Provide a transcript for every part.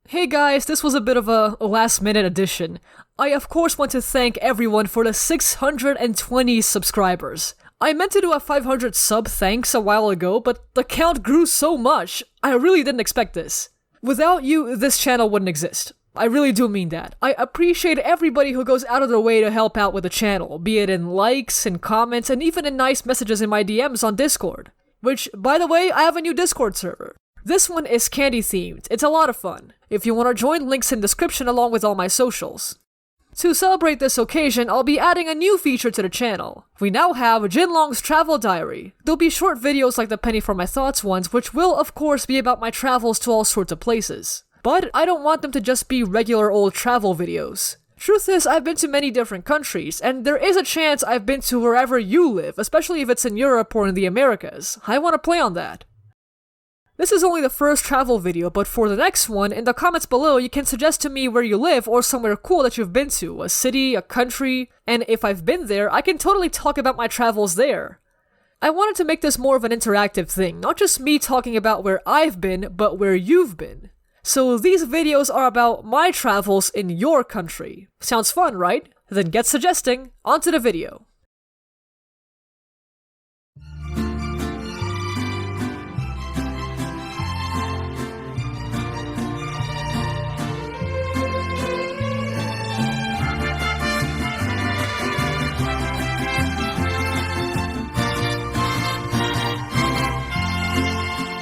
Hey guys, this was a bit of a last-minute addition. I of course want to thank everyone for the 620 subscribers. I meant to do a 500 sub thanks a while ago, but the count grew so much. I really didn't expect this. Without you, this channel wouldn't exist. I really do mean that. I appreciate everybody who goes out of their way to help out with the channel, be it in likes and comments and even in nice messages in my DMs on Discord. Which, by the way, I have a new Discord server. This one is candy themed. It's a lot of fun. If you want to join, links in description along with all my socials. To celebrate this occasion, I'll be adding a new feature to the channel. We now have Jinlong's travel diary. There'll be short videos like the Penny for My Thoughts ones, which will of course be about my travels to all sorts of places. But I don't want them to just be regular old travel videos. Truth is, I've been to many different countries, and there is a chance I've been to wherever you live, especially if it's in Europe or in the Americas. I want to play on that. This is only the first travel video, but for the next one, in the comments below you can suggest to me where you live or somewhere cool that you've been to, a city, a country, and if I've been there, I can totally talk about my travels there. I wanted to make this more of an interactive thing, not just me talking about where I've been, but where you've been. So these videos are about my travels in your country. Sounds fun, right? Then get suggesting, onto the video.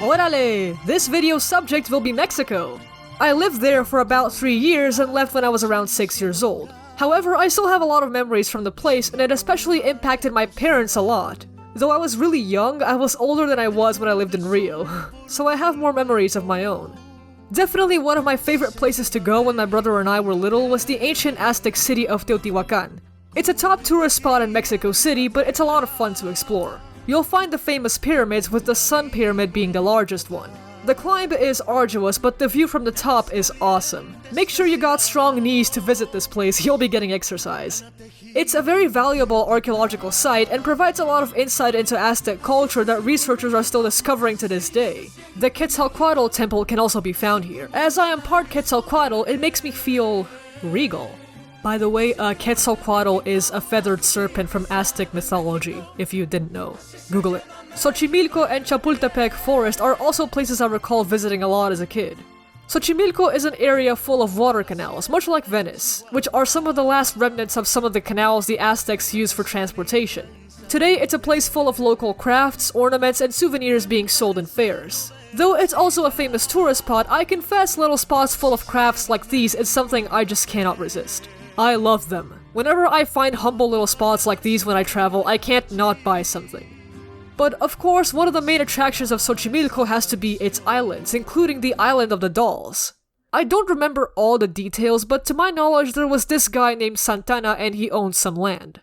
Orale! This video's subject will be Mexico. I lived there for about 3 years and left when I was around 6 years old. However, I still have a lot of memories from the place and it especially impacted my parents a lot. Though I was really young, I was older than I was when I lived in Rio, so I have more memories of my own. Definitely one of my favorite places to go when my brother and I were little was the ancient Aztec city of Teotihuacan. It's a top tourist spot in Mexico City, but it's a lot of fun to explore. You'll find the famous pyramids, with the Sun Pyramid being the largest one. The climb is arduous, but the view from the top is awesome. Make sure you got strong knees to visit this place, you'll be getting exercise. It's a very valuable archaeological site and provides a lot of insight into Aztec culture that researchers are still discovering to this day. The Quetzalcoatl temple can also be found here. As I am part Quetzalcoatl, it makes me feel regal. By the way, Quetzalcoatl is a feathered serpent from Aztec mythology, if you didn't know. Google it. Xochimilco and Chapultepec Forest are also places I recall visiting a lot as a kid. Xochimilco is an area full of water canals, much like Venice, which are some of the last remnants of some of the canals the Aztecs used for transportation. Today, it's a place full of local crafts, ornaments, and souvenirs being sold in fairs. Though it's also a famous tourist spot, I confess little spots full of crafts like these is something I just cannot resist. I love them. Whenever I find humble little spots like these when I travel, I can't not buy something. But of course, one of the main attractions of Xochimilco has to be its islands, including the Island of the Dolls. I don't remember all the details, but to my knowledge there was this guy named Santana and he owned some land.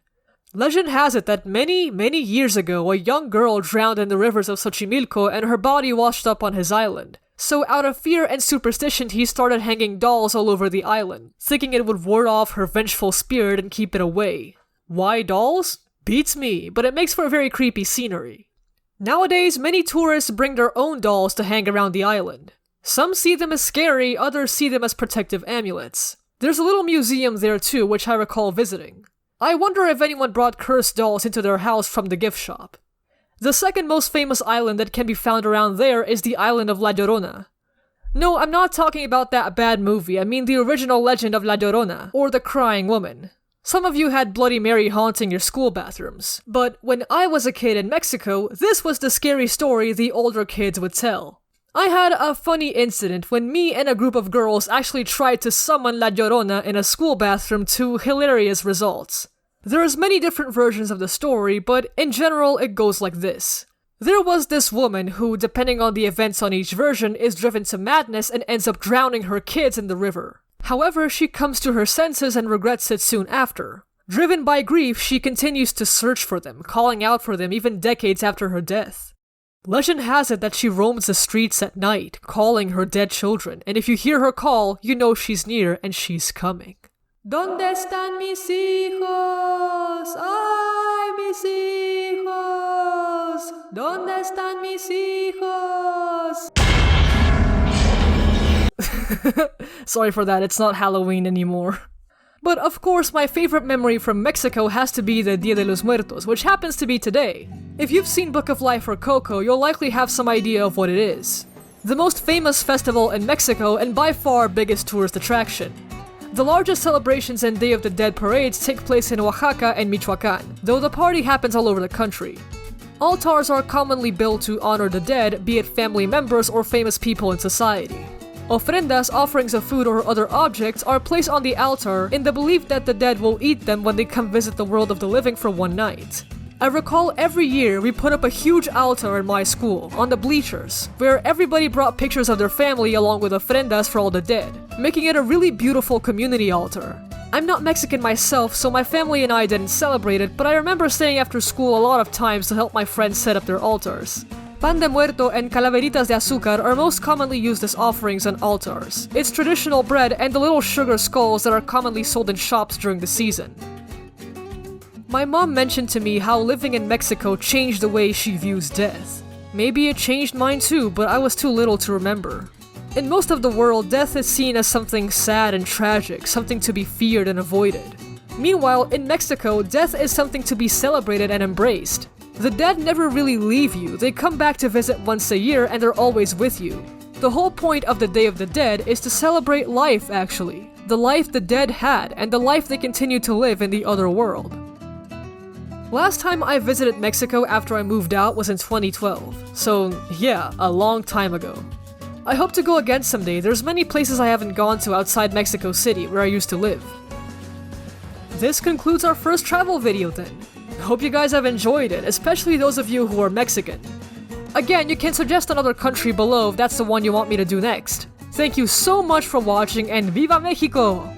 Legend has it that many years ago, a young girl drowned in the rivers of Xochimilco and her body washed up on his island. So out of fear and superstition, he started hanging dolls all over the island, thinking it would ward off her vengeful spirit and keep it away. Why dolls? Beats me, but it makes for a very creepy scenery. Nowadays, many tourists bring their own dolls to hang around the island. Some see them as scary, others see them as protective amulets. There's a little museum there too, which I recall visiting. I wonder if anyone brought cursed dolls into their house from the gift shop. The second most famous island that can be found around there is the island of La Llorona. No, I'm not talking about that bad movie, I mean the original legend of La Llorona, or the Crying Woman. Some of you had Bloody Mary haunting your school bathrooms, but when I was a kid in Mexico, this was the scary story the older kids would tell. I had a funny incident when me and a group of girls actually tried to summon La Llorona in a school bathroom to hilarious results. There's many different versions of the story, but in general it goes like this. There was this woman who, depending on the events on each version, is driven to madness and ends up drowning her kids in the river. However, she comes to her senses and regrets it soon after. Driven by grief, she continues to search for them, calling out for them even decades after her death. Legend has it that she roams the streets at night, calling her dead children, and if you hear her call, you know she's near and she's coming. ¿Dónde están mis hijos? ¡Ay, mis hijos! ¿Dónde están mis hijos? Sorry for that, it's not Halloween anymore. But of course, my favorite memory from Mexico has to be the Dia de los Muertos, which happens to be today. If you've seen Book of Life or Coco, you'll likely have some idea of what it is. The most famous festival in Mexico and by far biggest tourist attraction. The largest celebrations and Day of the Dead parades take place in Oaxaca and Michoacan, though the party happens all over the country. Altars are commonly built to honor the dead, be it family members or famous people in society. Ofrendas, offerings of food or other objects, are placed on the altar in the belief that the dead will eat them when they come visit the world of the living for one night. I recall every year we put up a huge altar in my school, on the bleachers, where everybody brought pictures of their family along with ofrendas for all the dead, making it a really beautiful community altar. I'm not Mexican myself, so my family and I didn't celebrate it, but I remember staying after school a lot of times to help my friends set up their altars. Pan de muerto and calaveritas de azúcar are most commonly used as offerings on altars. It's traditional bread and the little sugar skulls that are commonly sold in shops during the season. My mom mentioned to me how living in Mexico changed the way she views death. Maybe it changed mine too, but I was too little to remember. In most of the world, death is seen as something sad and tragic, something to be feared and avoided. Meanwhile, in Mexico, death is something to be celebrated and embraced. The dead never really leave you, they come back to visit once a year and they're always with you. The whole point of the Day of the Dead is to celebrate life, actually. The life the dead had, and the life they continue to live in the other world. Last time I visited Mexico after I moved out was in 2012, so yeah, a long time ago. I hope to go again someday. There's many places I haven't gone to outside Mexico City, where I used to live. This concludes our first travel video then. Hope you guys have enjoyed it, especially those of you who are Mexican. Again, you can suggest another country below if that's the one you want me to do next. Thank you so much for watching and Viva Mexico!